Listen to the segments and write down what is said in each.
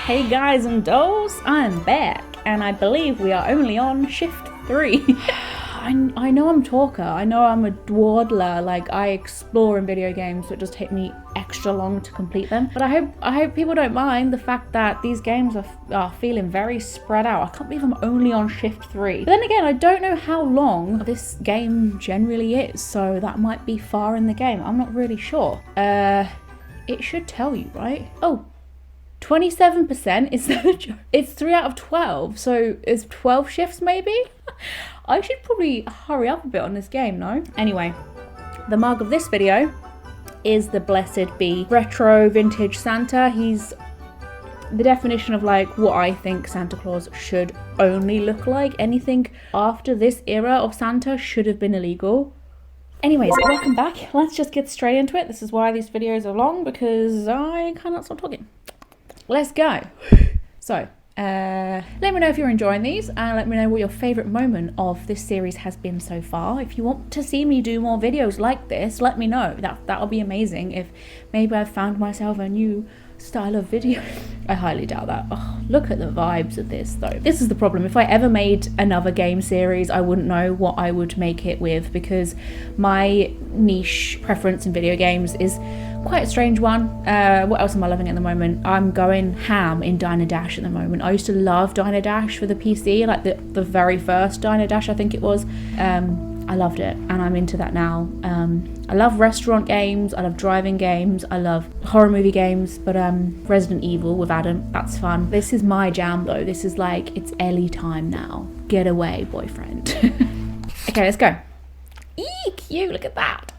Hey guys and dolls, I'm back, and I believe we are only on shift 3. I know I'm a talker, I know I'm a dawdler, like I explore in video games, so it does take me extra long to complete them. But I hope people don't mind the fact that these games are feeling very spread out. I can't believe I'm only on shift 3. But then again, I don't know how long this game generally is, so that might be far in the game. I'm not really sure. It should tell you, right? Oh. 27% is it's 3 out of 12, so it's 12 shifts maybe? I should probably hurry up a bit on this game, no? Anyway, the mug of this video is the Blessed Be Retro Vintage Santa. He's the definition of like what I think Santa Claus should only look like. Anything after this era of Santa should have been illegal. Anyways, welcome back. Let's just get straight into it. This is why these videos are long, because I cannot stop talking. Let's go. So, let me know if you're enjoying these, and let me know what your favourite moment of this series has been so far. If you want to see me do more videos like this, let me know. That'll be amazing. If maybe I've found myself a new style of video. I highly doubt that. Oh, look at the vibes of this though. This is the problem. If I ever made another game series, I wouldn't know what I would make it with, because my niche preference in video games is quite a strange one. What else am I loving at the moment? I'm going ham in Diner Dash at the moment. I used to love Diner Dash for the PC, like the very first Diner Dash, I think it was. I loved it, and I'm into that now. I love restaurant games, I love driving games, I love horror movie games, but Resident Evil with Adam, that's fun. This is my jam though. This is like, it's Ellie time now. Get away, boyfriend. Okay, let's go. Eek, you, look at that.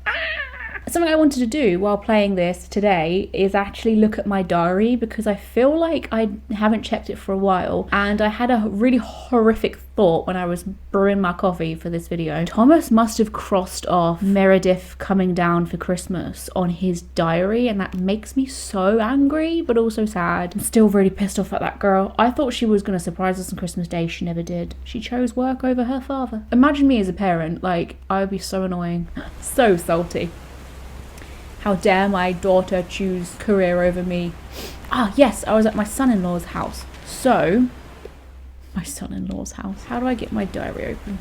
Something I wanted to do while playing this today is actually look at my diary, because I feel like I haven't checked it for a while, and I had a really horrific thought when I was brewing my coffee for this video. Thomas must have crossed off Meredith coming down for Christmas on his diary, and that makes me so angry but also sad. I'm still really pissed off at that girl. I thought she was going to surprise us on Christmas Day. She never did. She chose work over her father. Imagine me as a parent. Like, I would be so annoying. So salty. How dare my daughter choose career over me? Ah, yes, I was at my son-in-law's house. So, my son-in-law's house. How do I get my diary open?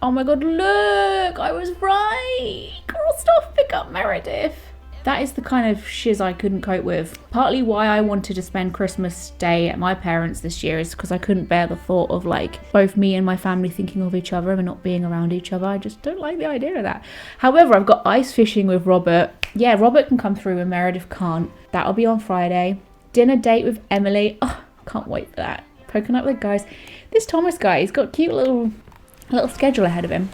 Oh my god, look! I was right! Crossed off pick up Meredith. That is the kind of shiz I couldn't cope with. Partly why I wanted to spend Christmas Day at my parents' this year is because I couldn't bear the thought of like both me and my family thinking of each other and not being around each other. I just don't like the idea of that. However, I've got ice fishing with Robert. Yeah, Robert can come through and Meredith can't. That'll be on Friday. Dinner date with Emily. Oh, can't wait for that. Poking up with the guys. This Thomas guy, he's got a cute little schedule ahead of him.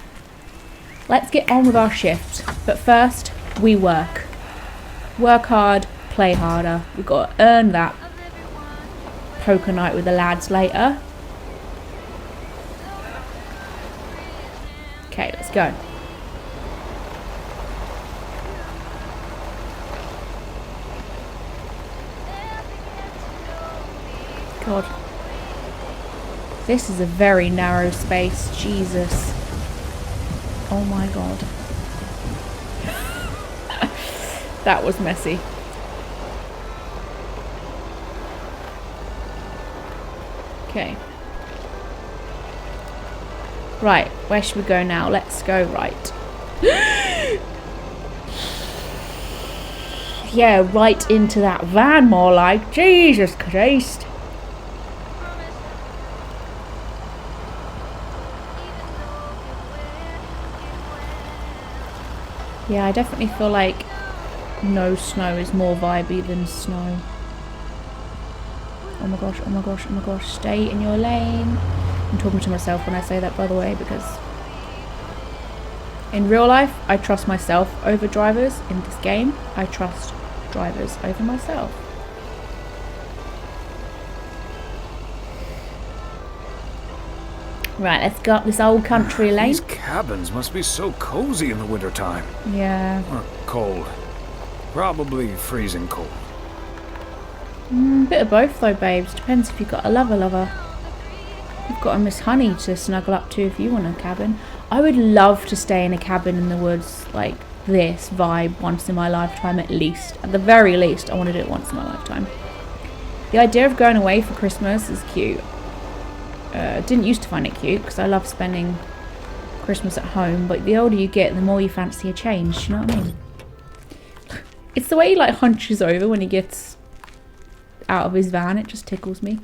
Let's get on with our shift. But first, we work. Work hard, play harder. We've got to earn that poker night with the lads later. Okay, let's go. God. This is a very narrow space. Jesus. Oh my god. That was messy. Okay. Right, where should we go now? Let's go right. Yeah, right into that van more like. Jesus Christ. Yeah, I definitely feel like no snow is more vibey than snow. Oh my gosh, oh my gosh, oh my gosh. Stay in your lane. I'm talking to myself when I say that, by the way, because in real life, I trust myself over drivers. In this game, I trust drivers over myself. Right, let's go up this old country lane. These cabins must be so cozy in the wintertime. Yeah. Or cold. Probably freezing cold. Bit of both though, babes. Depends if you've got a lover. You've got a Miss Honey to snuggle up to if you want a cabin. I would love to stay in a cabin in the woods like this vibe once in my lifetime at least. At the very least, I want to do it once in my lifetime. The idea of going away for Christmas is cute. Didn't used to find it cute because I love spending Christmas at home, but the older you get, the more you fancy a change. You know what I mean? It's the way he like hunches over when he gets out of his van. It just tickles me.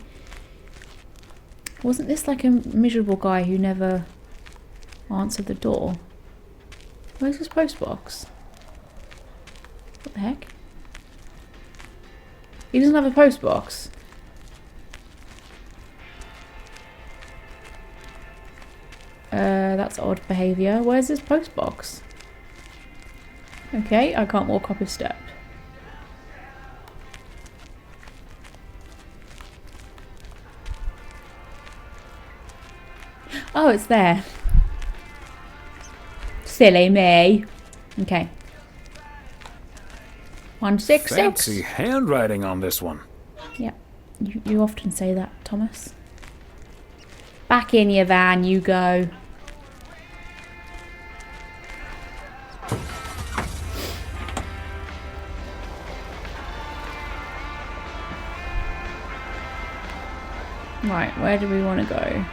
Wasn't this like a miserable guy who never answered the door? Where's his postbox? What the heck? He doesn't have a postbox. That's odd behaviour. Where's his postbox? Okay, I can't walk up his step. Oh, it's there. Silly me. Okay. 166. Fancy handwriting on this one. Yeah, you often say that, Thomas. Back in your van you go. Right, where do we want to go?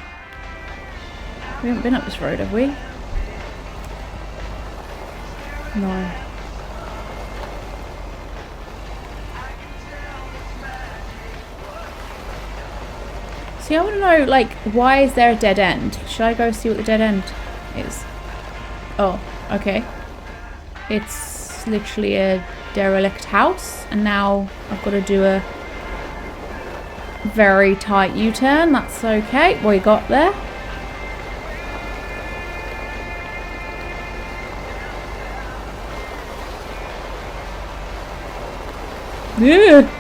We haven't been up this road, have we? No. See, I want to know, like, why is there a dead end? Should I go see what the dead end is? Oh, okay. It's literally a derelict house, and now I've got to do a very tight U-turn. That's okay. What you got there? Yeah.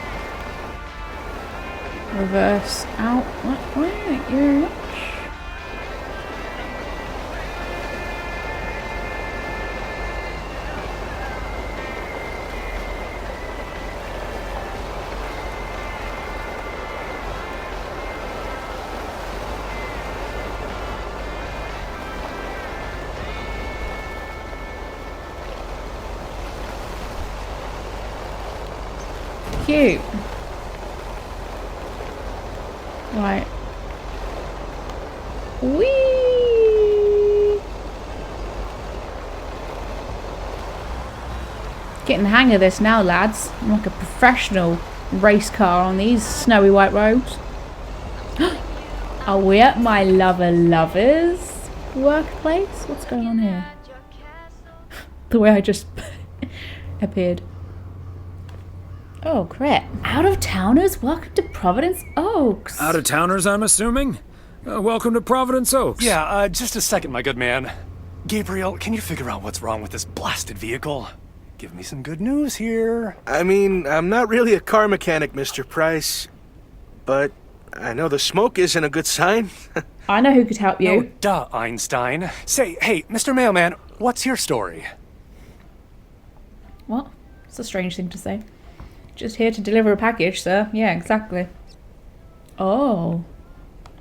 Reverse out that way. Thank you very much. Cute. Right. Whee! Getting the hang of this now, lads. I'm like a professional race car on these snowy white roads. Are we at my lover's workplace? What's going on here? The way I just appeared. Oh, crap. Out-of-towners, welcome to Providence Oaks. Out-of-towners, I'm assuming? Welcome to Providence Oaks. Yeah, just a second, my good man. Gabriel, can you figure out what's wrong with this blasted vehicle? Give me some good news here. I mean, I'm not really a car mechanic, Mr. Price, but I know the smoke isn't a good sign. I know who could help you. Oh, duh, Einstein. Say, hey, Mr. Mailman, what's your story? What? It's a strange thing to say. Just here to deliver a package, sir. Yeah, exactly. Oh.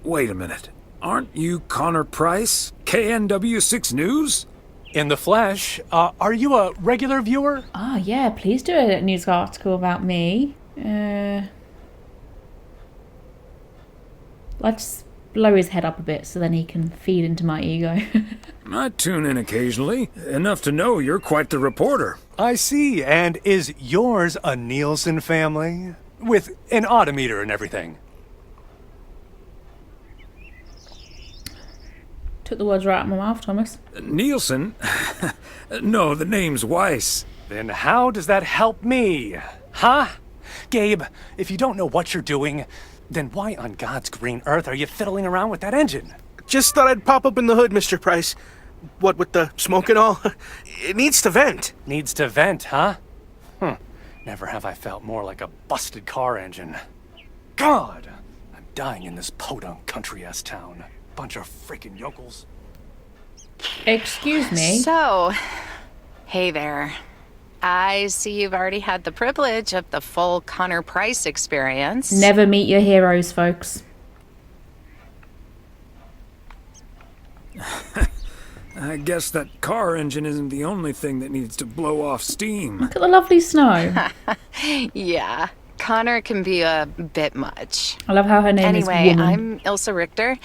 Wait a minute. Aren't you Connor Price? KNW6 News? In the flesh. Are you a regular viewer? Oh, yeah, please do a news article about me. Let's blow his head up a bit so then he can feed into my ego. I tune in occasionally, enough to know you're quite the reporter. I see, and is yours a Nielsen family? With an odometer and everything? Took the words right out of my mouth, Thomas. Nielsen? No, the name's Weiss. Then how does that help me? Huh? Gabe, if you don't know what you're doing, then why on God's green earth are you fiddling around with that engine? Just thought I'd pop up in the hood, Mr. Price. What with the smoke and all? It needs to vent. Needs to vent, huh? Never have I felt more like a busted car engine. God! I'm dying in this podunk country-ass town. Bunch of freaking yokels. Excuse me? So, hey there. I see you've already had the privilege of the full Connor Price experience. Never meet your heroes, folks. I guess that car engine isn't the only thing that needs to blow off steam. Look at the lovely snow. Yeah, Connor can be a bit much. I love how her name is Anyway, Woman. I'm Ilsa Richter,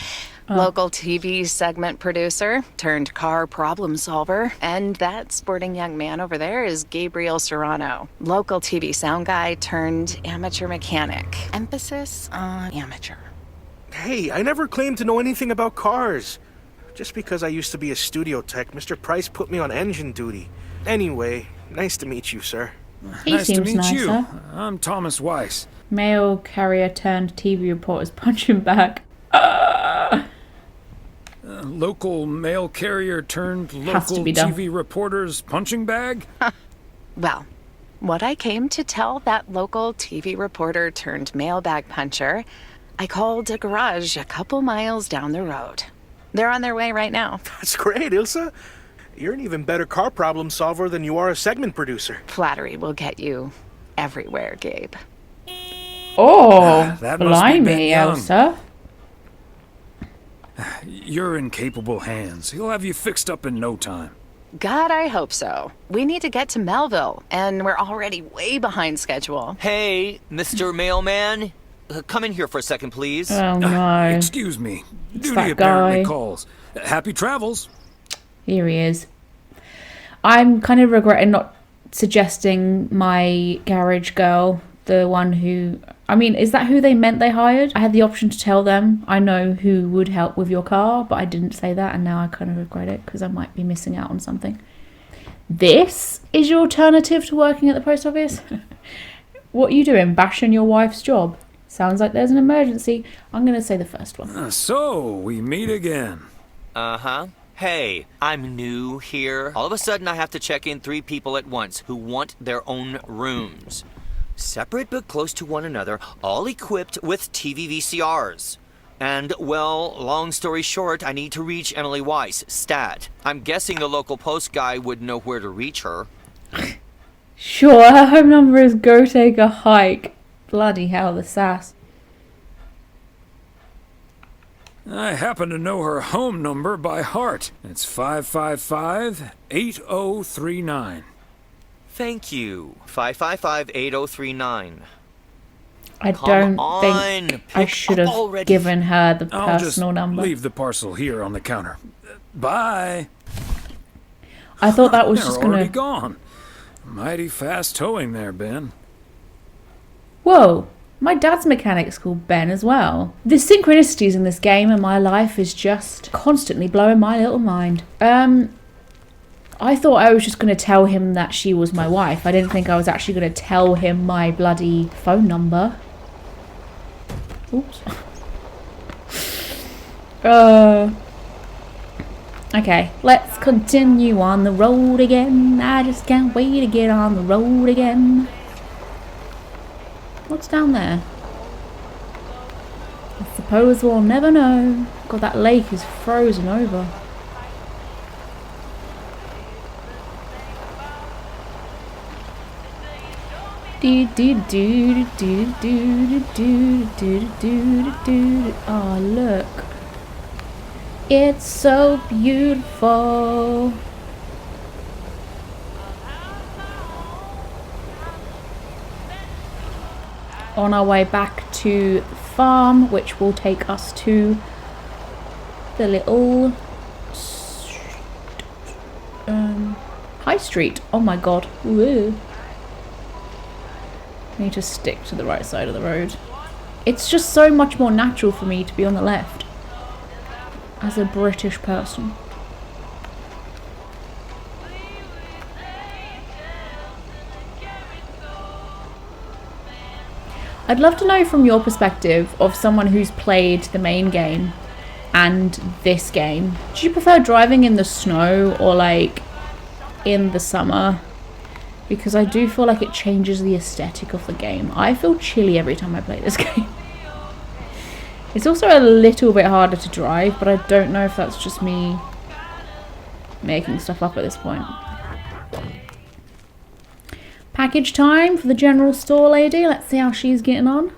local TV segment producer turned car problem solver. And that sporting young man over there is Gabriel Serrano, local TV sound guy turned amateur mechanic. Emphasis on amateur. Hey, I never claimed to know anything about cars. Just because I used to be a studio tech, Mr. Price put me on engine duty. Anyway, nice to meet you, sir. He Nice to seems meet nicer. you. I'm Thomas Weiss. Mail carrier turned TV reporter's punching bag. Local mail carrier turned Has to local be done. TV reporter's punching bag? Well, what I came to tell that local TV reporter turned mailbag puncher, I called a garage a couple miles down the road. They're on their way right now. That's great, Ilsa. You're an even better car problem solver than you are a segment producer. Flattery will get you everywhere, Gabe. Oh, That must be Ben blimey, Young. Elsa. You're in capable hands. He'll have you fixed up in no time. God, I hope so. We need to get to Melville, and we're already way behind schedule. Hey, Mr. Mailman. Come in here for a second, please. Oh no. Excuse me. Duty that apparently guy. calls. Happy travels. Here he is. I'm kind of regretting not suggesting my garage girl, the one who... I mean, is that who they meant they hired? I had the option to tell them, I know who would help with your car, but I didn't say that, and now I kind of regret it because I might be missing out on something. This is your alternative to working at the post office? What are you doing, bashing your wife's job? Sounds like there's an emergency. I'm going to say the first one. So, we meet again. Uh-huh. Hey, I'm new here. All of a sudden, I have to check in 3 people at once who want their own rooms. Separate but close to one another, all equipped with TV VCRs. And, well, long story short, I need to reach Emily Weiss, stat. I'm guessing the local post guy would know where to reach her. Sure, her home number is go take a hike. Bloody hell, the sass. I happen to know her home number by heart. It's 555-8039. Thank you. 555-8039. I Come don't on, think I pick should up have already. given her the I'll just personal number. leave the parcel here on the counter. Bye. I thought that was They're just already gonna... gone. Mighty fast towing there, Ben. Whoa, my dad's mechanic's called Ben as well. The synchronicities in this game and my life is just constantly blowing my little mind. I thought I was just going to tell him that she was my wife. I didn't think I was actually going to tell him my bloody phone number. Oops. Okay, let's continue on the road again. I just can't wait to get on the road again. What's down there? I suppose we'll never know. God, that lake is frozen over. Oh, look. It's so beautiful. On our way back to the farm, which will take us to the little high street. Oh my god. Woo. I need to stick to the right side of the road. It's just so much more natural for me to be on the left as a British person. I'd love to know from your perspective of someone who's played the main game and this game. Do you prefer driving in the snow or like in the summer? Because I do feel like it changes the aesthetic of the game. I feel chilly every time I play this game. It's also a little bit harder to drive, but I don't know if that's just me making stuff up at this point. Package time for the general store lady. Let's see how she's getting on.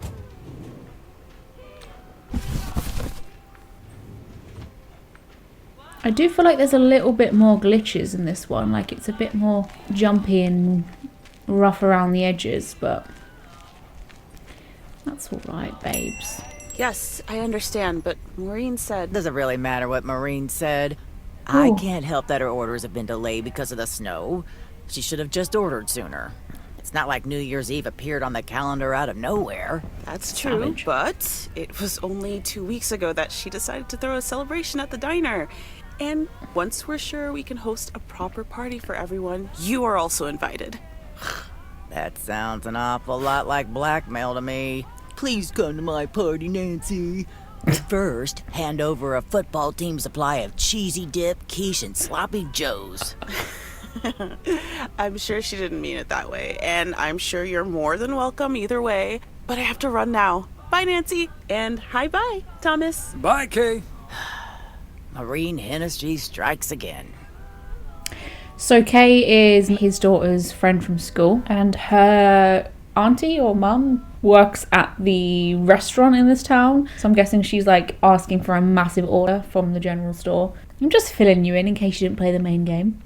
I do feel like there's a little bit more glitches in this one. Like it's a bit more jumpy and rough around the edges, but That's alright, babes. Yes, I understand, but Maureen said... Doesn't really matter what Maureen said. I Ooh. can't help that her orders have been delayed because of the snow. She should have just ordered sooner. It's not like New Year's Eve appeared on the calendar out of nowhere. That's true, Savage. but it was only 2 weeks ago that she decided to throw a celebration at the diner. And once we're sure we can host a proper party for everyone, you are also invited. That sounds an awful lot like blackmail to me. Please come to my party, Nancy. But first, hand over a football team supply of cheesy dip, quiche, and sloppy joes. I'm sure she didn't mean it that way, and I'm sure you're more than welcome either way. But I have to run now. Bye, Nancy, and hi-bye, Thomas. Bye, Kay. Maureen Hennessy strikes again. So Kay is his daughter's friend from school, and her auntie or mum works at the restaurant in this town. So I'm guessing she's like asking for a massive order from the general store. I'm just filling you in case you didn't play the main game.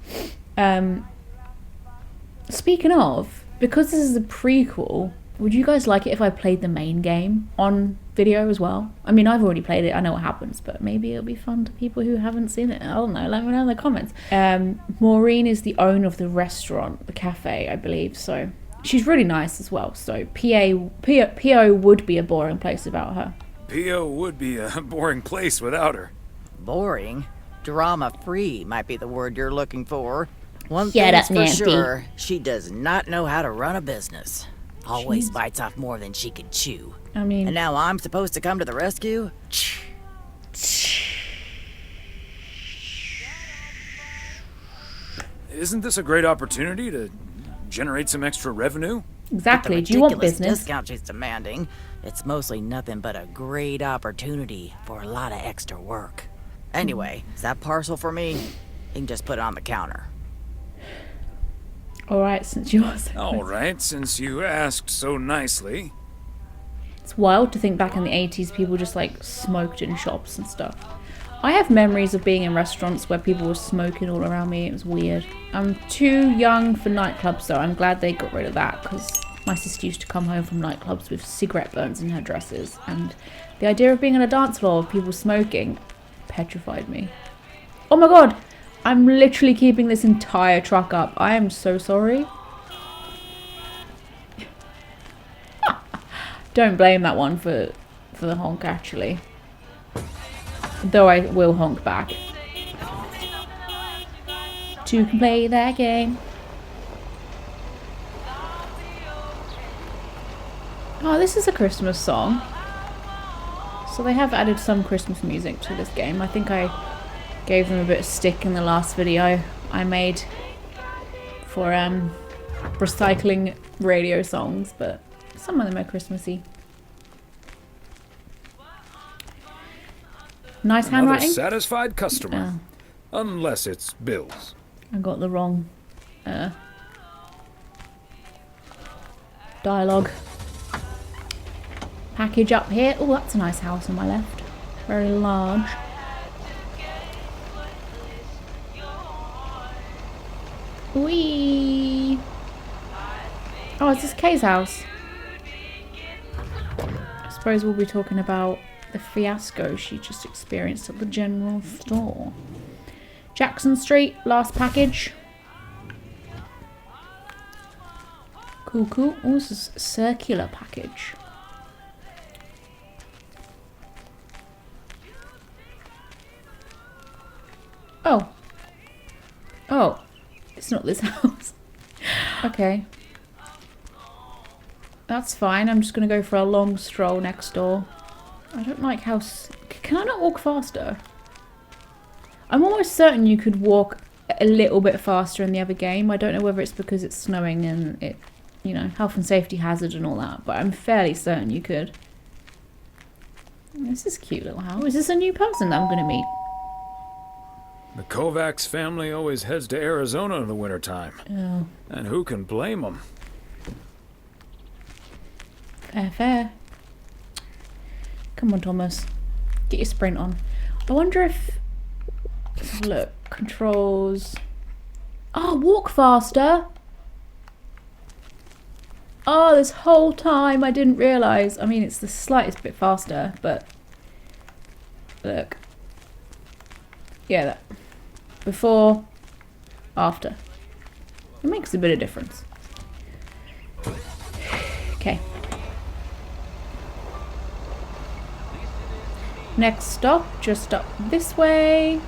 Speaking of, because this is a prequel, would you guys like it if I played the main game on video as well? I mean, I've already played it, I know what happens, but maybe it'll be fun to people who haven't seen it. I don't know, let me know in the comments. Maureen is the owner of the restaurant, the cafe, I believe, so she's really nice as well, so PO would be a boring place without her. P.O. would be a boring place without her. Boring? Drama-free might be the word you're looking for. One Shut thing's up, for Nancy. sure, she does not know how to run a business. Always bites off more than she can chew. I mean, And now I'm supposed to come to the rescue? Isn't this a great opportunity to generate some extra revenue? exactly, The do you want ridiculous business? discount she's demanding. It's mostly nothing but a great opportunity for a lot of extra work. Anyway, is that parcel for me? You can just put it on the counter. Alright, since yours. All right, since you asked so nicely. It's wild to think back in the 80s people just like smoked in shops and stuff. I have memories of being in restaurants where people were smoking all around me. It was weird. I'm too young for nightclubs though. I'm glad they got rid of that because my sister used to come home from nightclubs with cigarette burns in her dresses, and the idea of being on a dance floor with people smoking petrified me. Oh my god! I'm literally keeping this entire truck up. I am so sorry. Don't blame that one for the honk actually. Though I will honk back. To play that game. Oh, this is a Christmas song. So they have added some Christmas music to this game. I think I gave them a bit of stick in the last video I made for recycling radio songs, but some of them are Christmassy. Nice Another handwriting. satisfied customer. Unless it's Bill's. I got the wrong dialogue. Package up here. Oh, that's a nice house on my left. Very large. Whee! Oh, is this Kay's house? I suppose we'll be talking about the fiasco she just experienced at the general store. Jackson Street, last package. Cool, cool. Oh, this is a circular package. Oh. Oh. It's not this house. Okay. That's fine. I'm just going to go for a long stroll next door. I don't like how... Can I not walk faster? I'm almost certain you could walk a little bit faster in the other game. I don't know whether it's because it's snowing and it, you know, health and safety hazard and all that, but I'm fairly certain you could. This is a cute little house. Is this a new person that I'm going to meet? The Kovacs family always heads to Arizona in the wintertime. Oh, And who can blame them? fair, fair. Come on, Thomas. Get your sprint on. I wonder if... Let's have a look. Controls. Oh, walk faster. Oh, this whole time I didn't realise. I mean, it's the slightest bit faster, but look. Yeah, that. Before, after. It makes a bit of difference. Okay. Next stop, just up this way.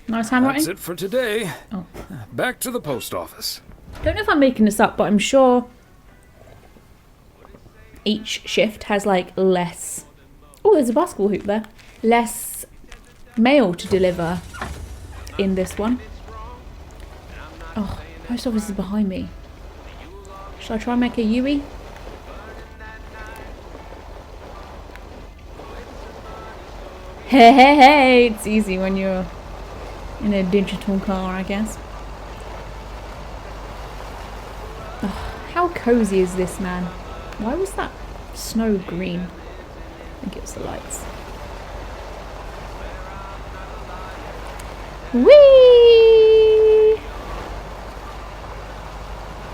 Nice handwriting. That's it for today. Oh. Back to the post office. Don't know if I'm making this up, but I'm sure each shift has like less. Oh, there's a basketball hoop there. Less mail to deliver in this one. Oh, post office is behind me. Should I try and make a Yui? Hey, it's easy when you're in a digital car, I guess. Oh, how cozy is this, man? Why was that snow green? I think it was the lights. Whee!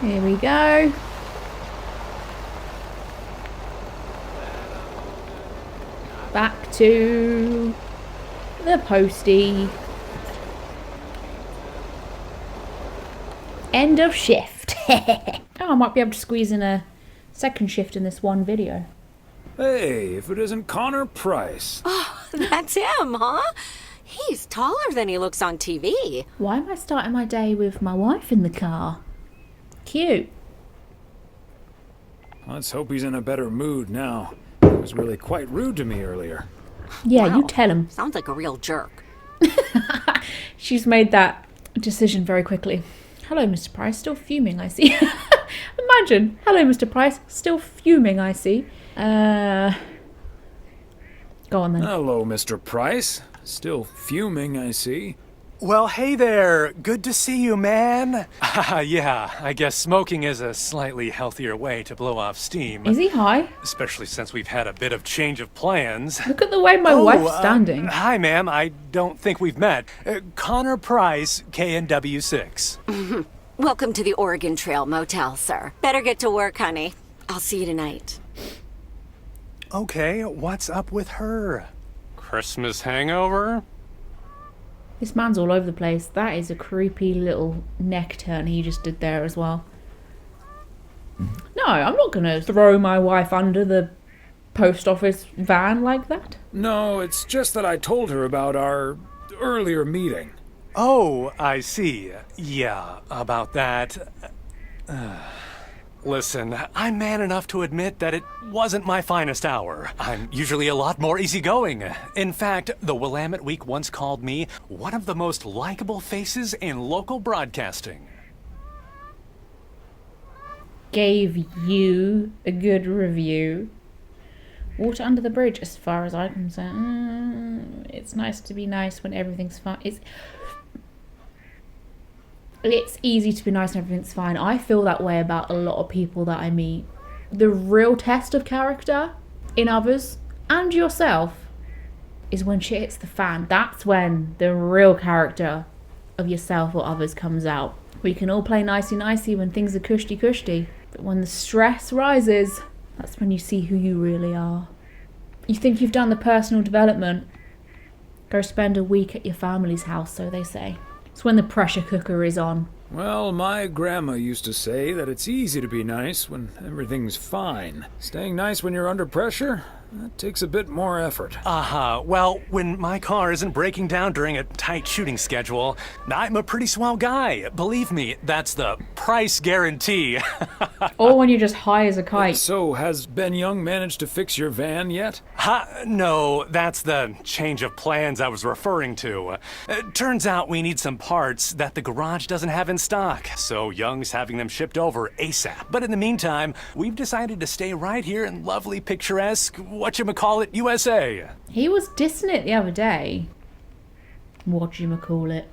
Here we go. Back to the postie. End of shift. Oh, I might be able to squeeze in a second shift in this one video. Hey, if it isn't Connor Price. Oh, that's him, huh? He's taller than he looks on TV. Why am I starting my day with my wife in the car? Cute. Let's hope he's in a better mood now. He was really quite rude to me earlier. Yeah, Wow. you tell him. Sounds like a real jerk. She's made that decision very quickly. Hello, Mr. Price. Still fuming, I see. Imagine. Hello, Mr. Price. Still fuming, I see. Go on then. Hello, Mr. Price. Still fuming, I see. Well, hey there. Good to see you, man. Yeah, I guess smoking is a slightly healthier way to blow off steam. Is he high? Especially since we've had a bit of change of plans. Look at the way my wife's standing. Hi, ma'am. I don't think we've met. Connor Price, KNW6. Welcome to the Oregon Trail Motel, sir. Better get to work, honey. I'll see you tonight. Okay, what's up with her? Christmas hangover? This man's all over the place. That is a creepy little neck turn he just did there as well. No, I'm not going to throw my wife under the post office van like that. No, it's just that I told her about our earlier meeting. Oh, I see. Yeah, about that. Listen, I'm man enough to admit that it wasn't my finest hour. I'm usually a lot more easygoing. In fact, the Willamette Week once called me one of the most likable faces in local broadcasting. Gave you a good review. Water under the bridge, as far as I'm concerned. It's nice to be nice when everything's fine. It's easy to be nice and everything's fine. I feel that way about a lot of people that I meet. The real test of character in others and yourself is when shit hits the fan. That's when the real character of yourself or others comes out. We can all play nicey-nicey when things are cushy-cushy. But when the stress rises, that's when you see who you really are. You think you've done the personal development. Go spend a week at your family's house, so they say. It's when the pressure cooker is on. Well, my grandma used to say that it's easy to be nice when everything's fine. Staying nice when you're under pressure, that takes a bit more effort. Well, when my car isn't breaking down during a tight shooting schedule, I'm a pretty swell guy. Believe me, that's the price guarantee. Or when you're just high as a kite. So, has Ben Young managed to fix your van yet? No, that's the change of plans I was referring to. Turns out we need some parts that the garage doesn't have in stock, so Young's having them shipped over ASAP. But in the meantime, we've decided to stay right here in lovely, picturesque, whatchamacallit, USA. He was dissing it the other day. Whatchamacallit.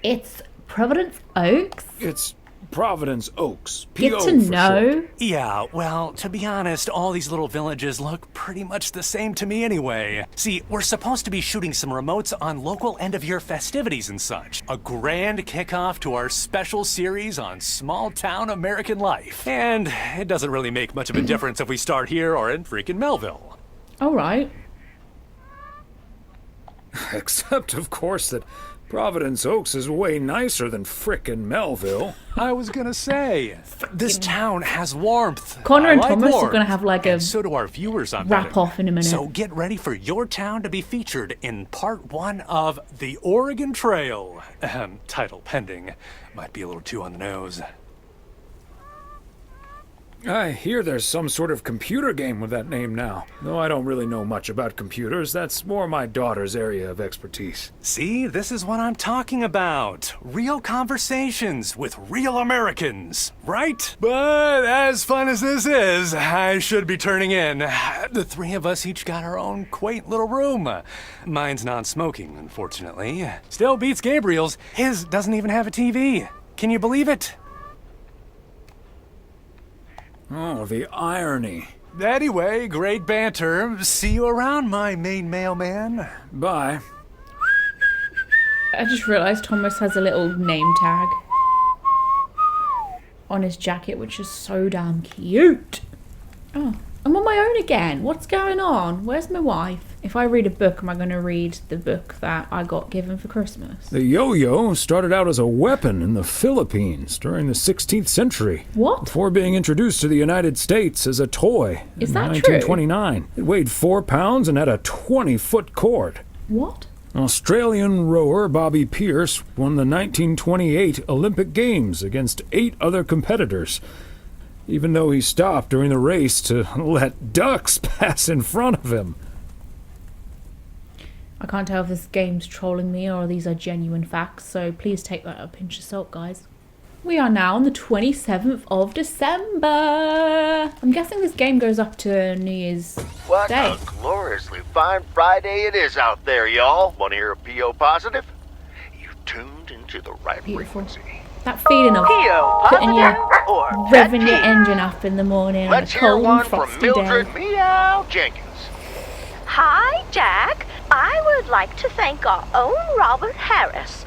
It's Providence Oaks? It's Providence Oaks. Get PO to for know. short. Yeah, well, to be honest, all these little villages look pretty much the same to me anyway. See, we're supposed to be shooting some remotes on local end-of-year festivities and such. A grand kickoff to our special series on small-town American life. And it doesn't really make much of a difference if we start here or in freaking Melville. All right. Except, of course, that Providence Oaks is way nicer than frickin' Melville. I was gonna say, this town has warmth. Connor I and like Thomas are warmth. gonna have like a And so do our viewers on wrap betting. off in a minute. So get ready for your town to be featured in part 1 of The Oregon Trail. Title pending. Might be a little too on the nose. I hear there's some sort of computer game with that name now. Though I don't really know much about computers, that's more my daughter's area of expertise. See, this is what I'm talking about. Real conversations with real Americans, right? But as fun as this is, I should be turning in. The three of us each got our own quaint little room. Mine's non-smoking, unfortunately. Still beats Gabriel's. His doesn't even have a TV. Can you believe it? Oh, the irony. Anyway, great banter. See you around, my main mailman. Bye. I just realised Thomas has a little name tag on his jacket, which is so damn cute. Oh, I'm on my own again. What's going on? Where's my wife? If I read a book, am I going to read the book that I got given for Christmas? The yo-yo started out as a weapon in the Philippines during the 16th century. What? Before being introduced to the United States as a toy Is in that true? 1929. It weighed 4 pounds and had a 20-foot cord. What? Australian rower Bobby Pierce won the 1928 Olympic Games against 8 other competitors, even though he stopped during the race to let ducks pass in front of him. I can't tell if this game's trolling me or these are genuine facts, so please take that at a pinch of salt, guys. We are now on the 27th of December. I'm guessing this game goes up to New Year's What Day. a gloriously fine Friday it is out there, y'all. Want to hear a P.O. positive? You tuned into the right Beautiful. frequency. That feeling of P.O. putting your positive or revving your pet peeve? engine up in the morning on a Let's hear cold one and from frosty Mildred day. Meow Jenkins. Hi, Jack. I would like to thank our own Robert Harris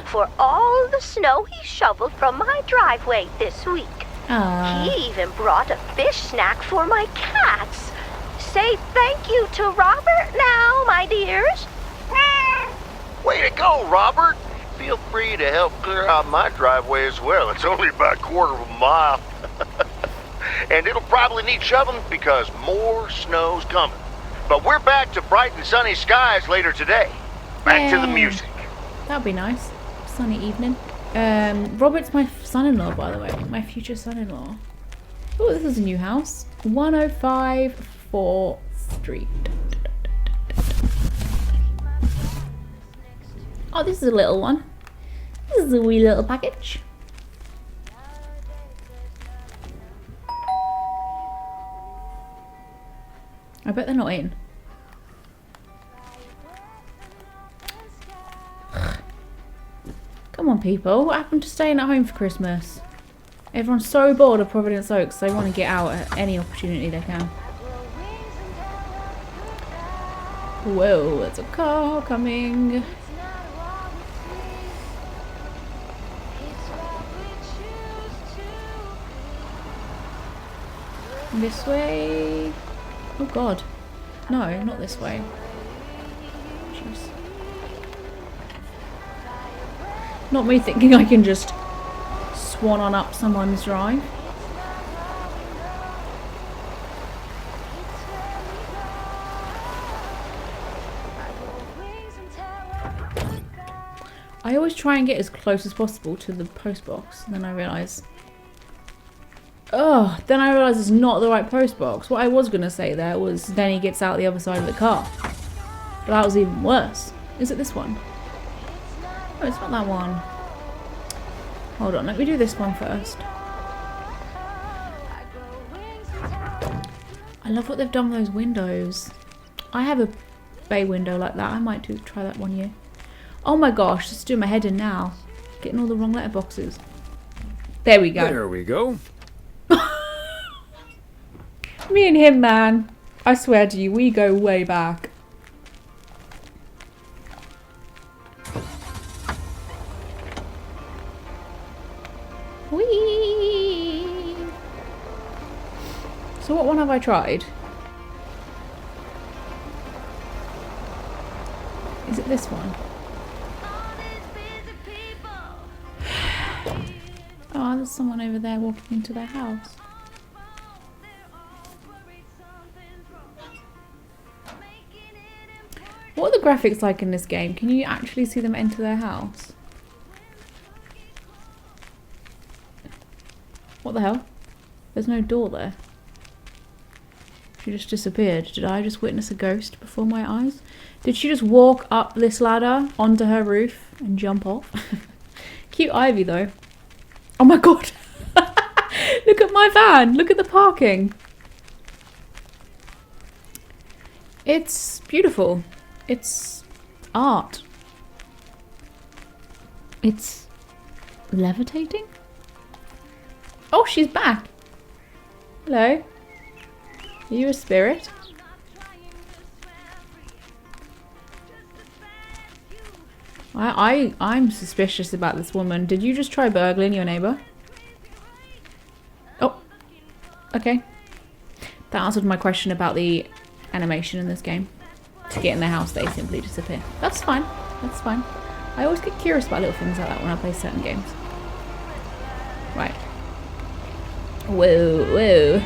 for all the snow he shoveled from my driveway this week. He even brought a fish snack for my cats. Say thank you to Robert now, my dears. Way to go, Robert. Feel free to help clear out my driveway as well. It's only about a quarter of a mile. And it'll probably need shoveling because more snow's coming. But we're back to bright and sunny skies later today. Back to the Yay. music. That'd be nice. Sunny evening. Robert's my son-in-law, by the way. My future son-in-law. Oh, this is a new house. 105 4th Street. Oh, this is a little one. This is a wee little package. I bet they're not in. Come on, people. What happened to staying at home for Christmas? Everyone's so bored of Providence Oaks, they want to get out at any opportunity they can. Whoa, there's a car coming. This way. Oh god. No, not this way. Jeez. Not me thinking I can just swan on up someone's drive. I always try and get as close as possible to the post box, and then I realise... Oh, then I realise it's not the right post box. What I was going to say there was then he gets out the other side of the car. But that was even worse. Is it this one? Oh, it's not that one. Hold on, let me do this one first. I love what they've done with those windows. I have a bay window like that. I might try that one year. Oh my gosh, just doing my head in now. Getting all the wrong letterboxes. There we go. There we go. Me and him, man. I swear to you, we go way back. Whee! So what one have I tried? Is it this one? Oh, there's someone over there walking into their house. What are the graphics like in this game? Can you actually see them enter their house? What the hell? There's no door there. She just disappeared. Did I just witness a ghost before my eyes? Did she just walk up this ladder onto her roof and jump off? Cute ivy though. Oh my god! Look at my van! Look at the parking! It's beautiful. It's art. It's levitating? Oh, she's back! Hello? Are you a spirit? I'm suspicious about this woman. Did you just try burgling your neighbour? Oh. Okay. That answered my question about the animation in this game. To get in their house, they simply disappear. That's fine. That's fine. I always get curious about little things like that when I play certain games. Right. Whoa, whoa.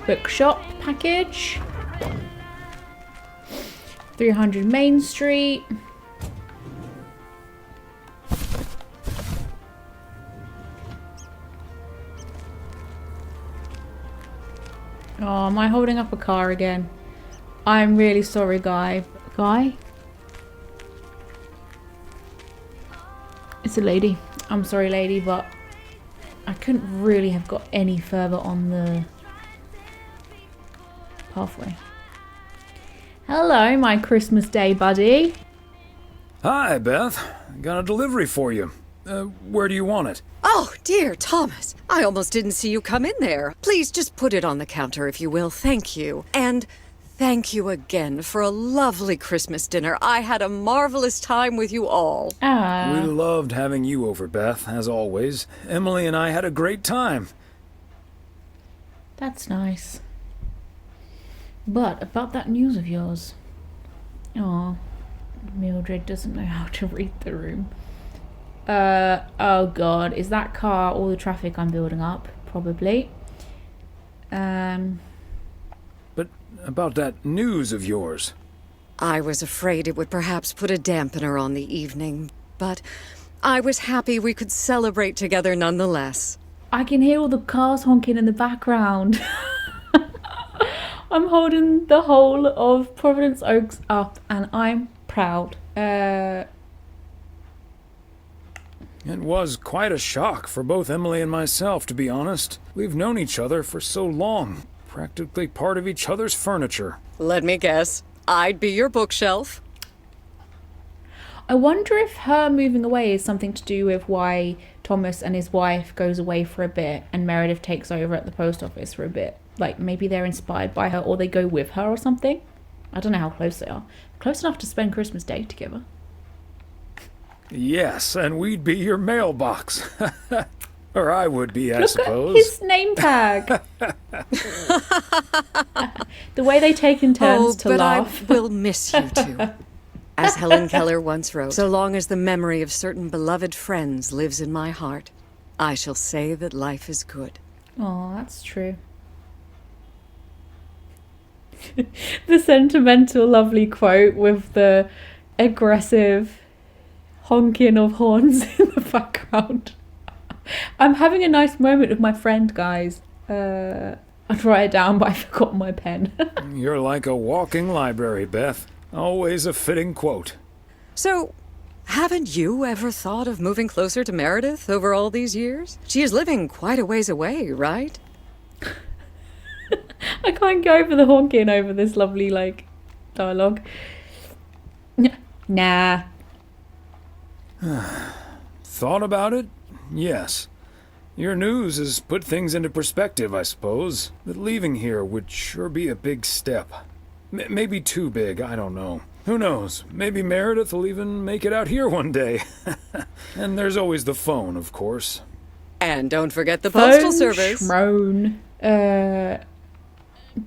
Bookshop package. 300 Main Street. Oh, am I holding up a car again? I'm really sorry, guy. Guy? It's a lady. I'm sorry, lady, but I couldn't really have got any further on the pathway. Hello, my Christmas Day buddy. Hi, Beth. Got a delivery for you. Where do you want it? Oh, dear Thomas. I almost didn't see you come in there. Please just put it on the counter if you will. Thank you. And thank you again for a lovely Christmas dinner. I had a marvelous time with you all. We loved having you over, Beth, as always. Emily and I had a great time. That's nice. But about that news of yours. Oh, Mildred doesn't know how to read the room. Oh god, is that car all the traffic I'm building up? Probably. But about that news of yours. I was afraid it would perhaps put a dampener on the evening, but I was happy we could celebrate together nonetheless. I can hear all the cars honking in the background. I'm holding the whole of Providence Oaks up and I'm proud. It was quite a shock for both Emily and myself, to be honest. We've known each other for so long, practically part of each other's furniture. Let me guess. I'd be your bookshelf. I wonder if her moving away is something to do with why Thomas and his wife goes away for a bit and Meredith takes over at the post office for a bit. Like, maybe they're inspired by her or they go with her or something. I don't know how close they are. Close enough to spend Christmas Day together. Yes, and we'd be your mailbox. Or I would be, I suppose. Look at his name tag. The way they take in turns to laugh. I will miss you too. As Helen Keller once wrote, so long as the memory of certain beloved friends lives in my heart, I shall say that life is good. Oh, that's true. The sentimental, lovely quote with the aggressive honking of horns in the background. I'm having a nice moment with my friend, guys. I'd write it down, but I forgot my pen. You're like a walking library, Beth. Always a fitting quote. So, haven't you ever thought of moving closer to Meredith over all these years? She is living quite a ways away, right? I can't go over the honking over this lovely, like, dialogue. Nah. Thought about it? Yes. Your news has put things into perspective, I suppose. But leaving here would sure be a big step. Maybe too big, I don't know. Who knows? Maybe Meredith will even make it out here one day. And there's always the phone, of course. And don't forget the postal Phone service. Schmoan.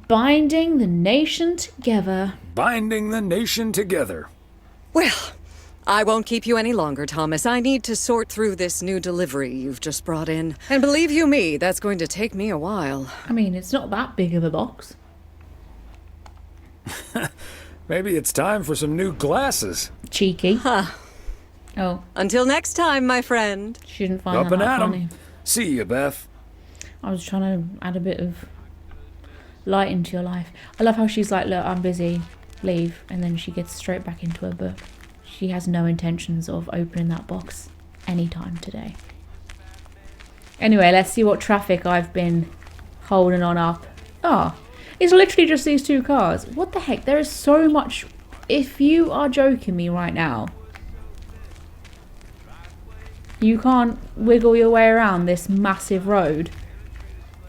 Binding the nation together. Binding the nation together. Well, I won't keep you any longer, Thomas. I need to sort through this new delivery you've just brought in. And believe you me, that's going to take me a while. I mean, it's not that big of a box. Maybe it's time for some new glasses. Cheeky. Huh. Oh. Until next time, my friend. She didn't find Up that and at 'em. funny. See you, Beth. I was trying to add a bit of light into your life. I love how she's like, look, I'm busy, leave. And then she gets straight back into her book. She has no intentions of opening that box anytime today. Anyway, let's see what traffic I've been holding on up. Oh, it's literally just these two cars. What the heck? There is so much. If you are joking me right now, you can't wiggle your way around this massive road.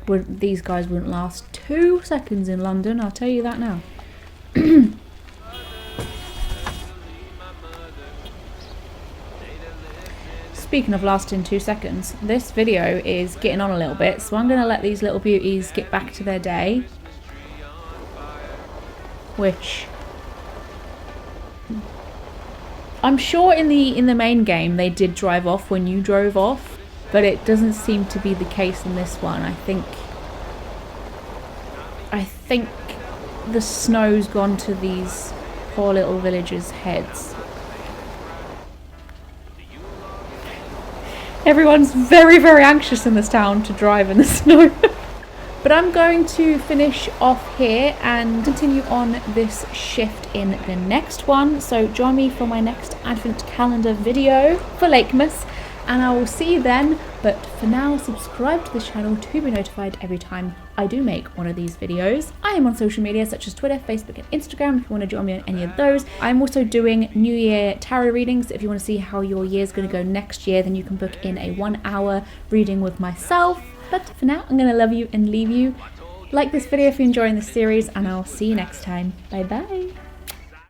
These guys wouldn't last 2 seconds in London, I'll tell you that now. Speaking of lasting 2 seconds, this video is getting on a little bit, so I'm going to let these little beauties get back to their day. Which I'm sure in the main game they did drive off when you drove off, but it doesn't seem to be the case in this one. I think the snow's gone to these poor little villagers' heads. Everyone's very, very anxious in this town to drive in the snow. But I'm going to finish off here and continue on this shift in the next one. So join me for my next advent calendar video for Lakemas, and I will see you then. But for now, subscribe to the channel to be notified every time I do make one of these videos. I am on social media such as Twitter, Facebook and Instagram if you want to join me on any of those. I'm also doing New Year tarot readings. If you want to see how your year's going to go next year, then you can book in a 1-hour reading with myself. But for now, I'm going to love you and leave you. Like this video if you're enjoying this series, and I'll see you next time. Bye bye.